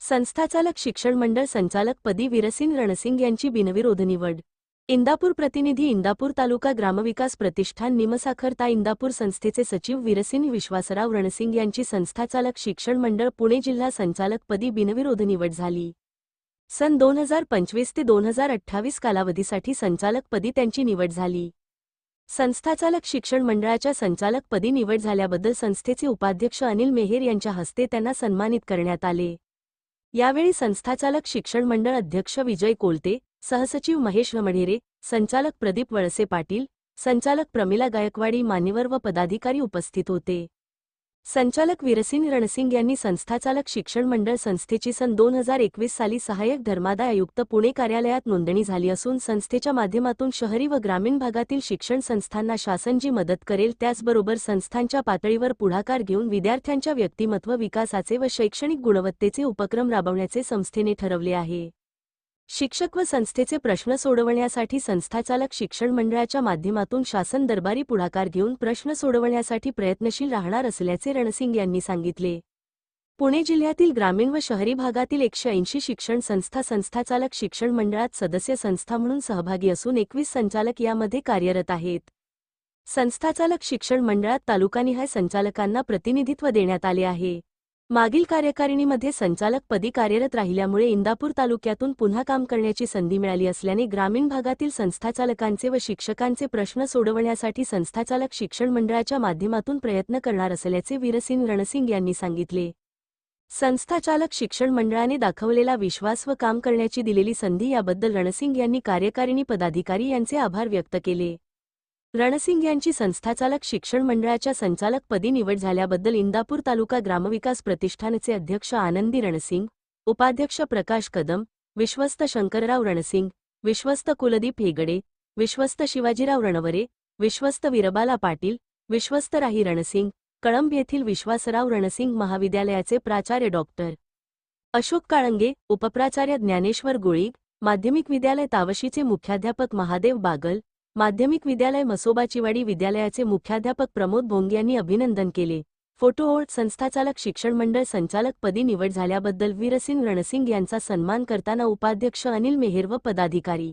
संस्थाचालक शिक्षण मंडळ संचालकपदी वीरसिंग रणसिंग यांची बिनविरोध निवड। इंदापूर प्रतिनिधी इंदापूर तालुका ग्रामविकास प्रतिष्ठान निमसाखरता इंदापूर संस्थेचे सचिव वीरसिंग विश्वासराव रणसिंग यांची संस्थाचालक शिक्षण मंडळ पुणे जिल्हा संचालकपदी बिनविरोध निवड झाली। सन 2025 ते 2028 कालावधीसाठी संचालकपदी त्यांची निवड झाली। संस्थाचालक शिक्षण मंडळाच्या संचालकपदी निवड झाल्याबद्दल संस्थेचे उपाध्यक्ष अनिल मेहेर यांच्या हस्ते त्यांना सन्मानित करण्यात आले। यावेळी संस्थाचालक शिक्षण मंडळ अध्यक्ष विजय कोलते, सहसचिव महेश रमढेरे, संचालक प्रदीप वळसे पाटील, संचालक प्रमिला गायकवाडी मान्यवर व पदाधिकारी उपस्थित होते। संचालक वीरसिंग रणसिंग यांनी संस्थाचालक शिक्षण मंडळ संस्थेची सन 2021 साली सहाय्यक धर्मादाय आयुक्त पुणे कार्यालयात नोंदणी झाली असून संस्थेच्या माध्यमातून शहरी व ग्रामीण भागातील शिक्षण संस्थांना शासन जी मदत करेल त्याचबरोबर संस्थांच्या पातळीवर पुढाकार घेऊन विद्यार्थ्यांच्या व्यक्तिमत्व विकासाचे व शैक्षणिक गुणवत्तेचे उपक्रम राबवण्याचे संस्थेने ठरवले आहे। शिक्षक व संस्थेचे प्रश्न सोडवण्यासाठी संस्थाचालक शिक्षण मंडळाच्या माध्यमातून शासन दरबारी पुढाकार घेऊन प्रश्न सोडवण्यासाठी प्रयत्नशील राहणार असल्याचे रणसिंग यांनी सांगितले। पुणे जिल्ह्यातील ग्रामीण व शहरी भागातील 180 शिक्षण संस्था संस्थाचालक शिक्षण मंडळात सदस्य संस्था म्हणून सहभागी असून 21 संचालक यामध्ये कार्यरत आहेत। संस्थाचालक शिक्षण मंडळात तालुकानिहाय संचालकांना प्रतिनिधित्व देण्यात आले आहे। मागील कार्यकारिणीमध्ये संचालकपदी कार्यरत राहिल्यामुळे इंदापूर तालुक्यातून पुन्हा काम करण्याची संधी मिळाली असल्याने ग्रामीण भागातील संस्थाचालकांचे व शिक्षकांचे प्रश्न सोडवण्यासाठी संस्थाचालक शिक्षण मंडळाच्या माध्यमातून प्रयत्न करणार असल्याचे वीरसिंग रणसिंग यांनी सांगितले। संस्थाचालक शिक्षण मंडळाने दाखवलेला विश्वास व काम करण्याची दिलेली संधी याबद्दल रणसिंग यांनी कार्यकारिणी पदाधिकारी यांचे आभार व्यक्त केले। रणसिंग यांची संस्थाचालक शिक्षण मंडळाच्या संचालकपदी निवड झाल्याबद्दल इंदापूर तालुका ग्रामविकास प्रतिष्ठानचे अध्यक्ष आनंदी रणसिंग, उपाध्यक्ष प्रकाश कदम, विश्वस्त शंकरराव रणसिंग, विश्वस्त कुलदीप हेगडे, विश्वस्त शिवाजीराव रणवरे, विश्वस्त वीरबाला पाटील, विश्वस्त राही रणसिंग, कळंब येथील विश्वासराव रणसिंग महाविद्यालयाचे प्राचार्य डॉक्टर अशोक काळंगे, उपप्राचार्य ज्ञानेश्वर गोळीग, माध्यमिक विद्यालय तावशीचे मुख्याध्यापक महादेव बागल, माध्यमिक विद्यालय मसोबाचीवाडी विद्यालयाचे मुख्याध्यापक प्रमोद भोंगे यांनी अभिनंदन केले। फोटो ओळ संस्थाचालक शिक्षण मंडळ संचालकपदी निवड झाल्याबद्दल वीरसिंग रणसिंग यांचा सन्मान करताना उपाध्यक्ष अनिल मेहेर व पदाधिकारी